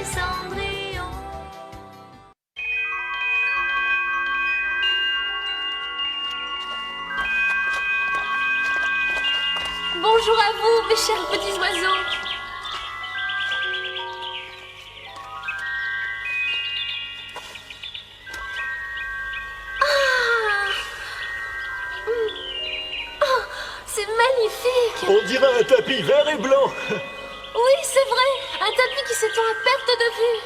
Cendrillon. Bonjour à vous, mes chers petits oiseaux. C'est magnifique! On dirait un tapis vert et blanc. Oui, c'est vrai! Un tapis qui s'étend à perte de vue.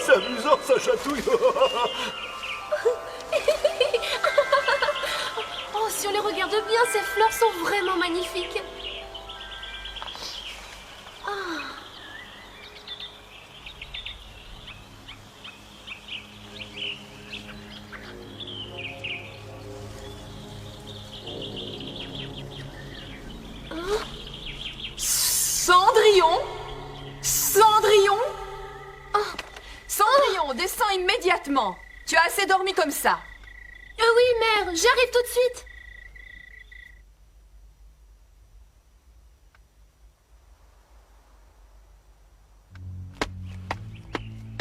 C'est amusant, ça chatouille. Oh, si on les regarde bien, ces fleurs sont vraiment magnifiques. Cendrillon? Cendrillon? Cendrillon, descends immédiatement. Tu as assez dormi comme ça. Oui, mère, j'arrive tout de suite.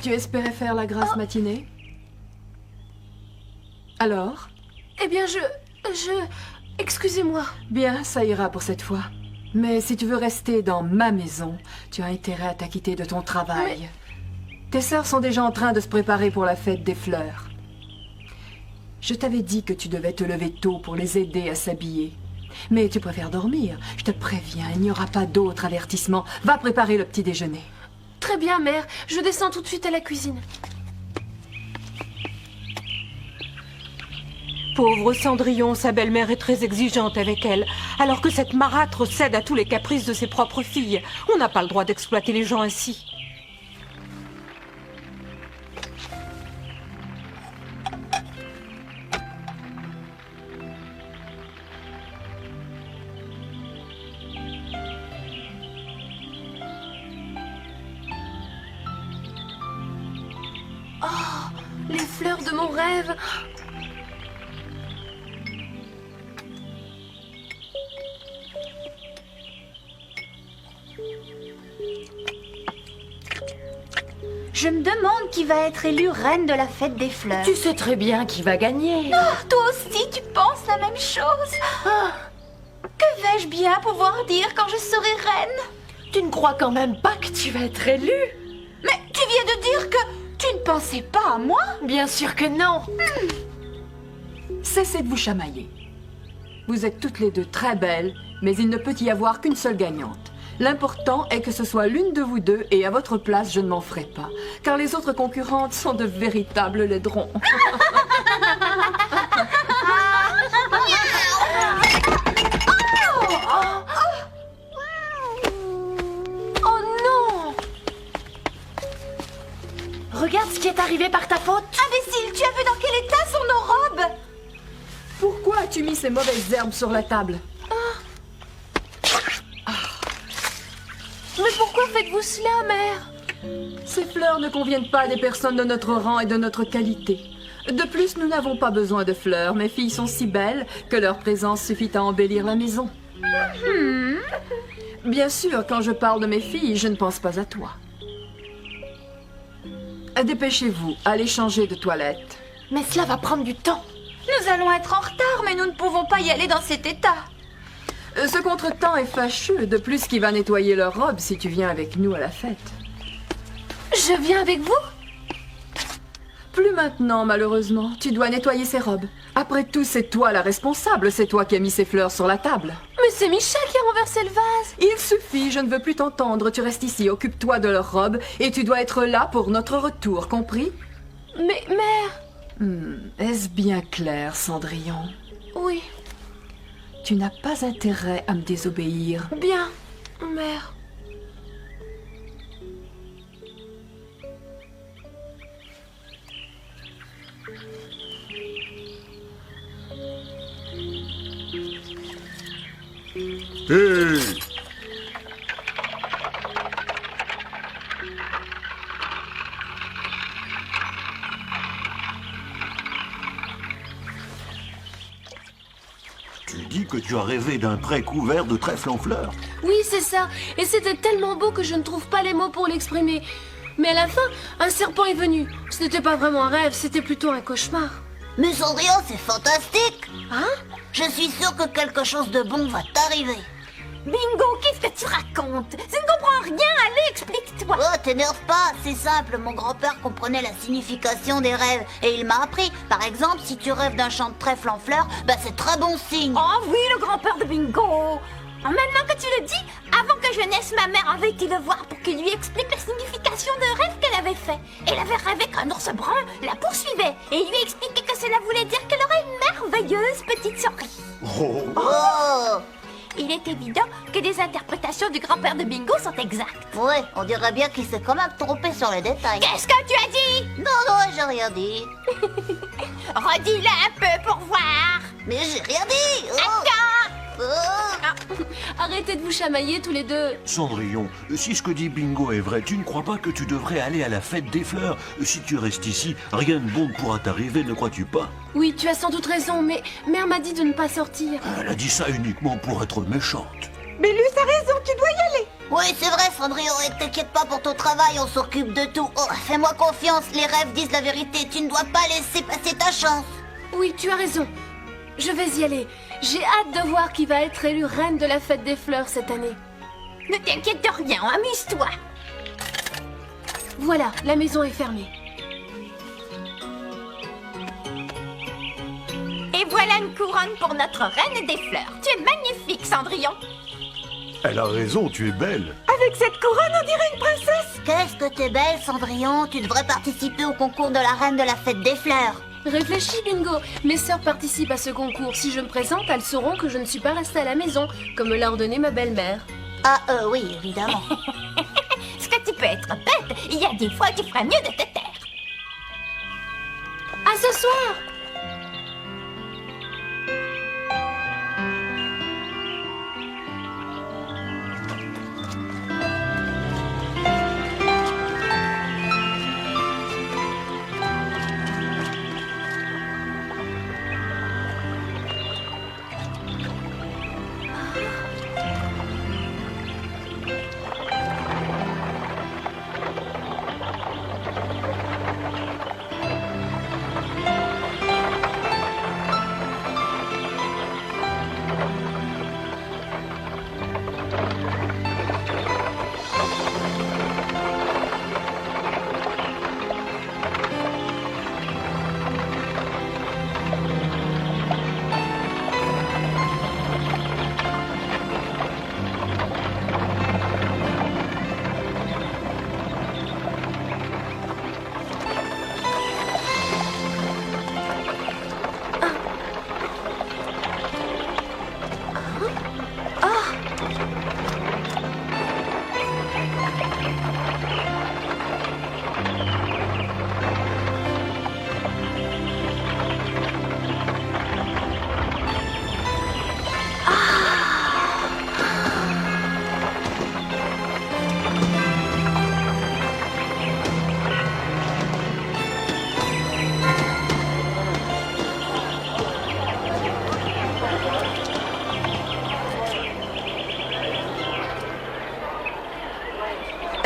Tu espérais faire la grasse matinée? Alors? Eh bien, Excusez-moi. Bien, ça ira pour cette fois. Mais si tu veux rester dans ma maison, tu as intérêt à t'acquitter de ton travail. Tes sœurs sont déjà en train de se préparer pour la fête des fleurs. Je t'avais dit que tu devais te lever tôt pour les aider à s'habiller. Mais tu préfères dormir. Je te préviens, il n'y aura pas d'autre avertissement. Va préparer le petit déjeuner. Très bien, mère. Je descends tout de suite à la cuisine. Pauvre Cendrillon, sa belle-mère est très exigeante avec elle, alors que cette marâtre cède à tous les caprices de ses propres filles. On n'a pas le droit d'exploiter les gens ainsi. Les fleurs de mon rêve. Je me demande qui va être élue reine de la fête des fleurs. Tu sais très bien qui va gagner. Toi aussi, tu penses la même chose. Que vais-je bien pouvoir dire quand je serai reine? Tu ne crois quand même pas que tu vas être élue? Mais tu viens de dire que tu ne pensais pas à moi? Bien sûr que non. Cessez de vous chamailler. Vous êtes toutes les deux très belles, mais il ne peut y avoir qu'une seule gagnante. L'important est que ce soit l'une de vous deux, et à votre place, je ne m'en ferai pas. Car les autres concurrentes sont de véritables laidrons. Oh non! Regarde ce qui est arrivé par ta faute. Imbécile, tu as vu dans quel état sont nos robes? Pourquoi as-tu mis ces mauvaises herbes sur la table? Mais pourquoi faites-vous cela, mère? Ces fleurs ne conviennent pas à des personnes de notre rang et de notre qualité. De plus, nous n'avons pas besoin de fleurs. Mes filles sont si belles que leur présence suffit à embellir la maison. Bien sûr, quand je parle de mes filles, je ne pense pas à toi. Dépêchez-vous, allez changer de toilette. Mais cela va prendre du temps. Nous allons être en retard, mais nous ne pouvons pas y aller dans cet état. Ce contretemps est fâcheux. De plus, qui va nettoyer leurs robes si tu viens avec nous à la fête? Je viens avec vous? Plus maintenant, malheureusement. Tu dois nettoyer ces robes. Après tout, c'est toi la responsable. C'est toi qui as mis ces fleurs sur la table. Mais c'est Michel qui a renversé le vase. Il suffit, je ne veux plus t'entendre. Tu restes ici, occupe-toi de leurs robes et tu dois être là pour notre retour, compris? Mais, mère... Est-ce bien clair, Cendrillon? Oui, Tu n'as pas intérêt à me désobéir. bien, mère. Hé! Tu dis que tu as rêvé d'un pré couvert de trèfle en fleurs. Oui, c'est ça. Et c'était tellement beau que je ne trouve pas les mots pour l'exprimer. Mais à la fin, un serpent est venu. Ce n'était pas vraiment un rêve, c'était plutôt un cauchemar. Mais Cendrillon, c'est fantastique. Hein? Je suis sûre que quelque chose de bon va t'arriver. Bingo, qu'est-ce que tu racontes? Je ne comprends rien, allez, explique-toi. Oh, t'énerve pas, c'est simple. Mon grand-père comprenait la signification des rêves. Et il m'a appris. Par exemple, si tu rêves d'un champ de trèfle en fleurs, bah c'est très bon signe. Oh oui, le grand-père de Bingo. Maintenant que tu le dis, avant que je naisse, ma mère avait été le voir pour qu'il lui explique la signification d'un rêve qu'elle avait fait. Elle avait rêvé qu'un ours brun la poursuivait et il lui expliquait que cela voulait dire qu'elle aurait une merveilleuse petite souris. Oh. Oh. Il est évident que les interprétations du grand-père de Bingo sont exactes. Ouais, on dirait bien qu'il s'est quand même trompé sur les détails. Qu'est-ce que tu as dit? Non, j'ai rien dit. Redis-le un peu pour voir. Mais j'ai rien dit. Oh. Attends. Oh. Arrêtez de vous chamailler tous les deux. Cendrillon, si ce que dit Bingo est vrai, tu ne crois pas que tu devrais aller à la fête des fleurs? Si tu restes ici, rien de bon ne pourra t'arriver, ne crois-tu pas? Oui, tu as sans doute raison, mais mère m'a dit de ne pas sortir. Elle a dit ça uniquement pour être méchante. Bélus a raison, tu dois y aller. Oui, c'est vrai, Cendrillon, et t'inquiète pas pour ton travail, on s'occupe de tout. Oh, fais-moi confiance, les rêves disent la vérité, tu ne dois pas laisser passer ta chance. Oui, tu as raison. Je vais y aller. J'ai hâte de voir qui va être élue reine de la fête des fleurs cette année. Ne t'inquiète de rien, amuse-toi. Voilà, la maison est fermée. Et voilà une couronne pour notre reine des fleurs. Tu es magnifique, Cendrillon. Elle a raison, tu es belle. Avec cette couronne, on dirait une princesse. Qu'est-ce que t'es belle, Cendrillon, tu devrais participer au concours de la reine de la fête des fleurs. Réfléchis, Bingo. Mes sœurs participent à ce concours. Si je me présente, elles sauront que je ne suis pas restée à la maison, comme me l'a ordonné ma belle-mère. Ah, oui, évidemment. Est-ce que tu peux être bête? Il y a des fois, tu ferais mieux de te taire. À ce soir!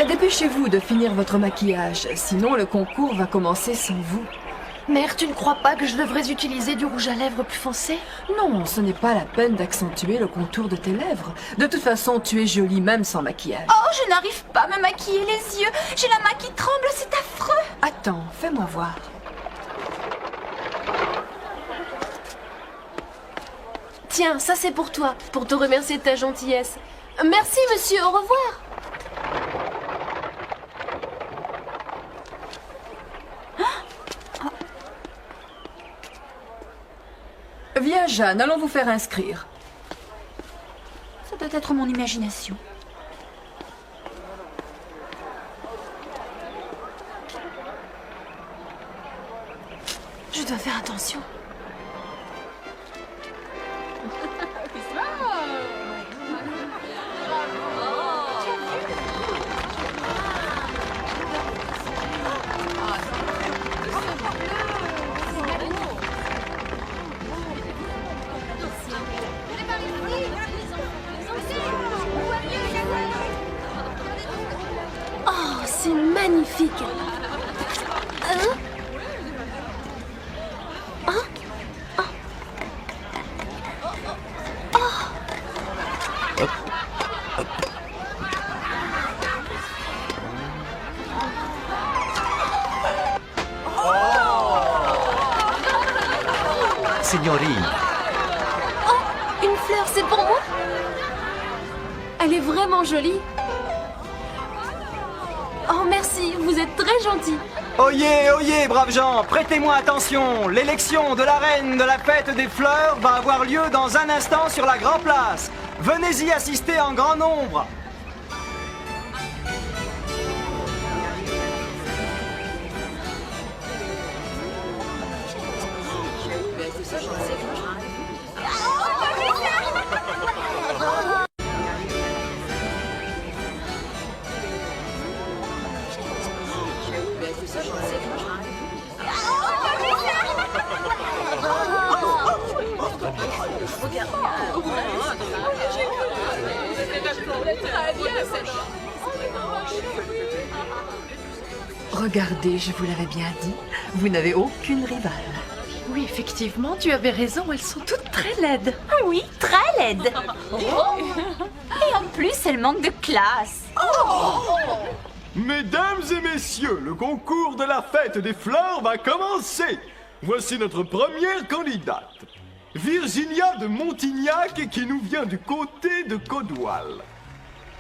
Dépêchez-vous de finir votre maquillage, sinon le concours va commencer sans vous. Mère, tu ne crois pas que je devrais utiliser du rouge à lèvres plus foncé? Non, ce n'est pas la peine d'accentuer le contour de tes lèvres. De toute façon, tu es jolie même sans maquillage. Oh, je n'arrive pas à me maquiller les yeux. J'ai la main qui tremble, c'est affreux. Attends, fais-moi voir. Tiens, ça c'est pour toi, pour te remercier de ta gentillesse. Merci, monsieur, au revoir. Viens, Jeanne, allons vous faire inscrire. Ça doit être mon imagination. Je dois faire attention. magnifique. Hein? Signorine, Une fleur, c'est pour moi? Elle est vraiment jolie. Oh, merci, vous êtes très gentil. Oyez, oyez, braves gens, prêtez-moi attention. L'élection de la reine de la fête des fleurs va avoir lieu dans un instant sur la Grand Place. Venez y assister en grand nombre. Regardez, je vous l'avais bien dit, vous n'avez aucune rivale. Oui, effectivement, tu avais raison, elles sont toutes très laides. Oui, très laide. Et en plus, elle manque de classe. Mesdames et messieurs, le concours de la fête des fleurs va commencer. Voici notre première candidate. Virginia de Montignac qui nous vient du côté de Caudoil.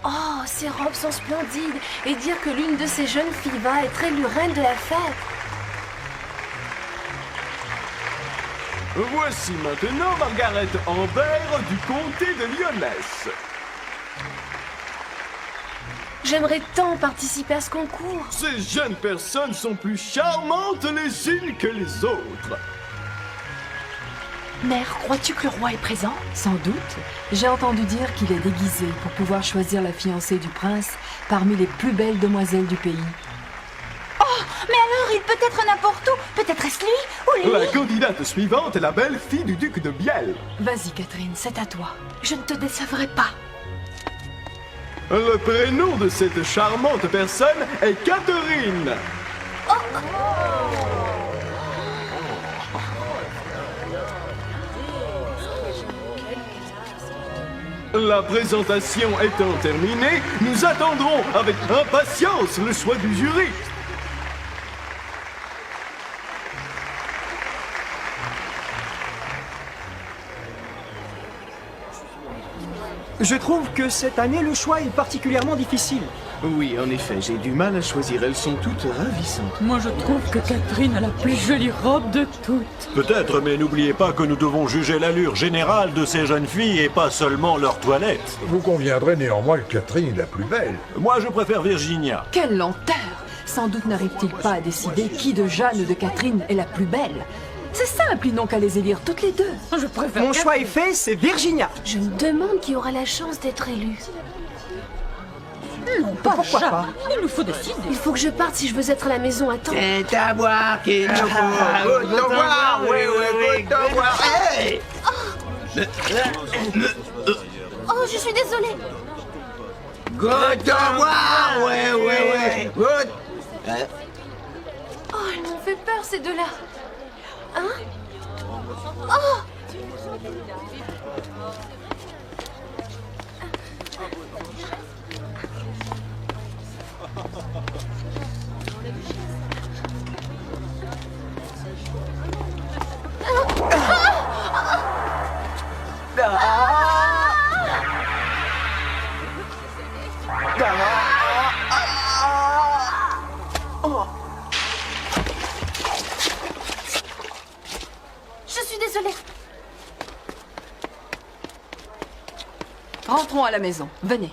Oh, ces robes sont splendides. Et dire que l'une de ces jeunes filles va être élue reine de la fête. Voici maintenant Margaret Ambert du comté de Lyonesse. J'aimerais tant participer à ce concours. Ces jeunes personnes sont plus charmantes les unes que les autres. Mère, crois-tu que le roi est présent? Sans doute. J'ai entendu dire qu'il est déguisé pour pouvoir choisir la fiancée du prince parmi les plus belles demoiselles du pays. Mais alors, il peut être n'importe où. Peut-être est-ce lui ou lui. La candidate suivante est la belle-fille du duc de Biel. Vas-y, Catherine, c'est à toi. Je ne te décevrai pas. Le prénom de cette charmante personne est Catherine. La présentation étant terminée, nous attendrons avec impatience le choix du jury. Je trouve que cette année, le choix est particulièrement difficile. Oui, en effet, j'ai du mal à choisir. Elles sont toutes ravissantes. Moi, je trouve que Catherine a la plus jolie robe de toutes. peut-être, mais n'oubliez pas que nous devons juger l'allure générale de ces jeunes filles et pas seulement leur toilette. Vous conviendrez néanmoins que Catherine est la plus belle. Moi, je préfère Virginia. Quelle lenteur! Sans doute n'arrive-t-il pas à décider qui de Jeanne ou de Catherine est la plus belle. C'est simple, ils n'ont qu'à les élire toutes les deux. Je préfère Mon choix est fait, c'est Virginia. Je me demande qui aura la chance d'être élu. Pourquoi pas? Il nous faut décider. Il faut que je parte si je veux être à la maison à temps. C'est à boire qu'il nous faut. Goûte au boire, oui, goûte au boire. Hey! Oh, je suis désolée. Goûte au boire, oui, goûte. Oh, elles m'ont fait peur, ces deux-là. Hein? Oh! Je suis désolée. Rentrons à la maison. Venez.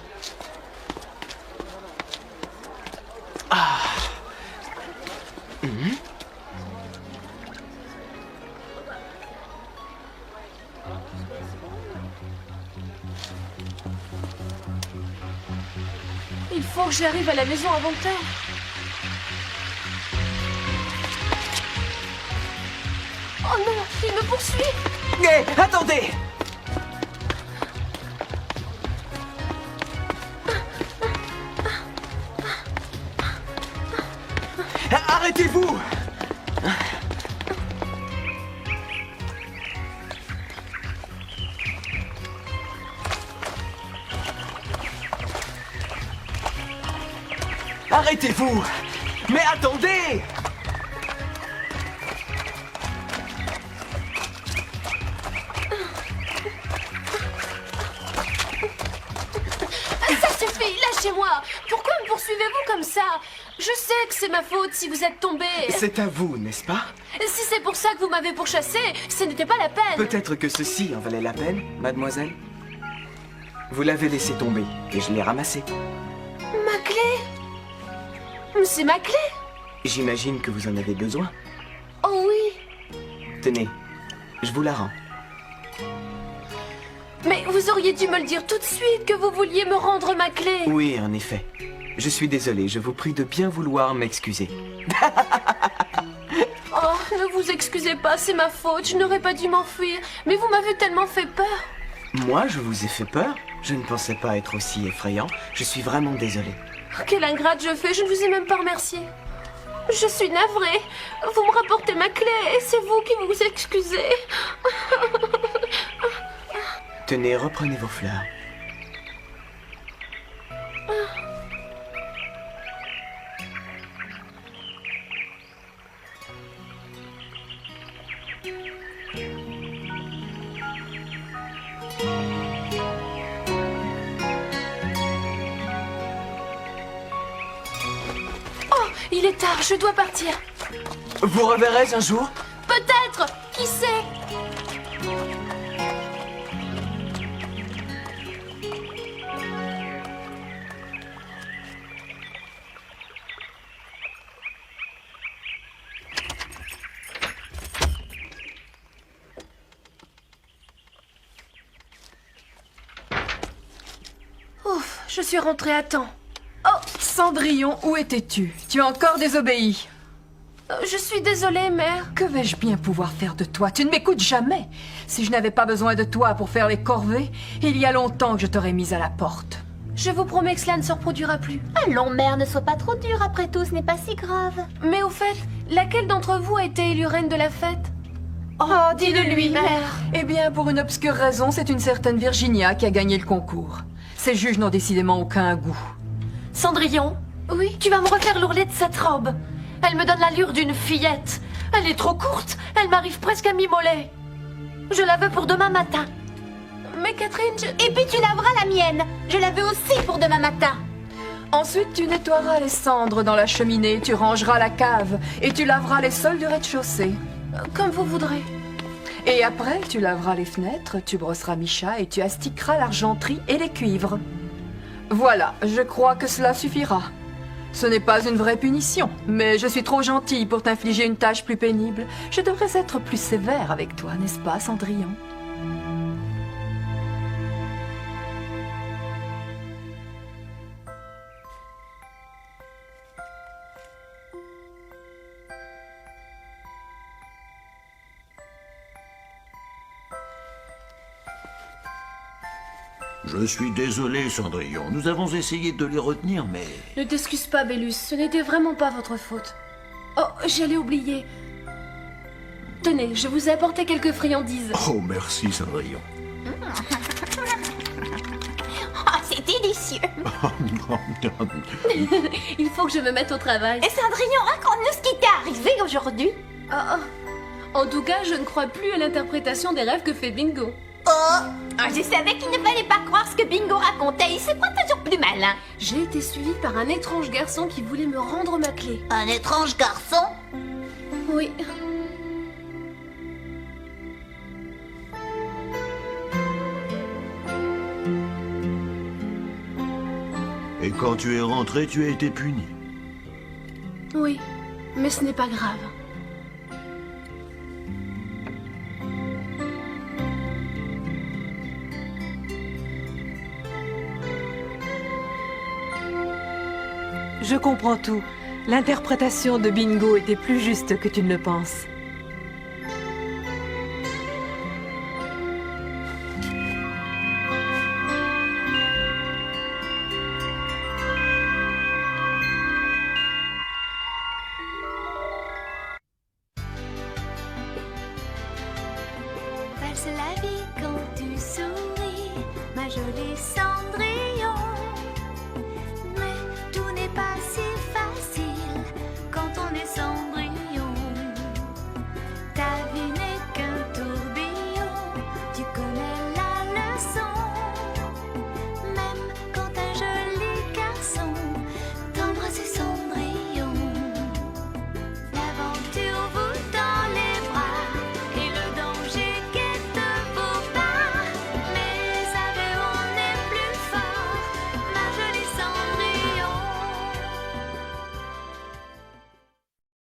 Il faut que j'arrive à la maison avant l'heure. Oh non, il me poursuit. Hé, attendez! Arrêtez-vous! Arrêtez-vous! Mais attendez! Ça suffit, lâchez-moi. Pourquoi me poursuivez-vous comme ça? Je sais que c'est ma faute si vous êtes tombé. C'est à vous, n'est-ce pas? Si c'est pour ça que vous m'avez pourchassé, ce n'était pas la peine. Peut-être que ceci en valait la peine, mademoiselle? Vous l'avez laissé tomber et je l'ai ramassé. Ma clé? C'est ma clé? J'imagine que vous en avez besoin. Oh oui. Tenez, je vous la rends. Mais vous auriez dû me le dire tout de suite que vous vouliez me rendre ma clé. Oui, en effet. Je suis désolé, je vous prie de bien vouloir m'excuser. Oh, ne vous excusez pas, c'est ma faute, je n'aurais pas dû m'enfuir. Mais vous m'avez tellement fait peur. Moi, je vous ai fait peur? Je ne pensais pas être aussi effrayant. Je suis vraiment désolé. Quelle ingrate je fais, je ne vous ai même pas remercié. Je suis navrée. Vous me rapportez ma clé et c'est vous qui vous excusez. Tenez, reprenez vos fleurs. Oh, il est tard, je dois partir. Vous reverrai un jour? Peut-être, qui sait? Ouf, je suis rentrée à temps. Oh, Cendrillon, où étais-tu? Tu as encore désobéi. Je suis désolée, mère. Que vais-je bien pouvoir faire de toi? Tu ne m'écoutes jamais. Si je n'avais pas besoin de toi pour faire les corvées, il y a longtemps que je t'aurais mise à la porte. Je vous promets que cela ne se reproduira plus. Allons, mère, ne sois pas trop dure, après tout, ce n'est pas si grave. Mais au fait, laquelle d'entre vous a été élue reine de la fête? Oh, dis-le-lui, mère. Eh bien, pour une obscure raison, c'est une certaine Virginia qui a gagné le concours. Ces juges n'ont décidément aucun goût. Cendrillon, Oui? tu vas me refaire l'ourlet de cette robe. Elle me donne l'allure d'une fillette. Elle est trop courte, elle m'arrive presque à m'immoler. Je la veux pour demain matin. Mais Catherine, Et puis tu laveras la mienne. Je la veux aussi pour demain matin. Ensuite, tu nettoieras les cendres dans la cheminée, tu rangeras la cave et tu laveras les sols du rez-de-chaussée. comme vous voudrez. Et après, tu laveras les fenêtres, tu brosseras Micha et tu astiqueras l'argenterie et les cuivres. Voilà, je crois que cela suffira. Ce n'est pas une vraie punition, mais je suis trop gentille pour t'infliger une tâche plus pénible. Je devrais être plus sévère avec toi, n'est-ce pas, Cendrillon? Je suis désolé, Cendrillon. Nous avons essayé de les retenir, mais... Ne t'excuse pas, Bélus, ce n'était vraiment pas votre faute. Oh, j'allais oublier. Tenez, je vous ai apporté quelques friandises. Oh, merci, Cendrillon. Oh, c'est délicieux. Il faut que je me mette au travail. Et Cendrillon, raconte-nous ce qui t'est arrivé aujourd'hui. En tout cas, je ne crois plus à l'interprétation des rêves que fait Bingo. Oh, je savais qu'il ne fallait pas croire ce que Bingo racontait. Il se croit toujours plus malin. J'ai été suivie par un étrange garçon qui voulait me rendre ma clé. Un étrange garçon? Oui. Et quand tu es rentré, tu as été puni. Oui, mais ce n'est pas grave. Je comprends tout. L'interprétation de Bingo était plus juste que tu ne le penses.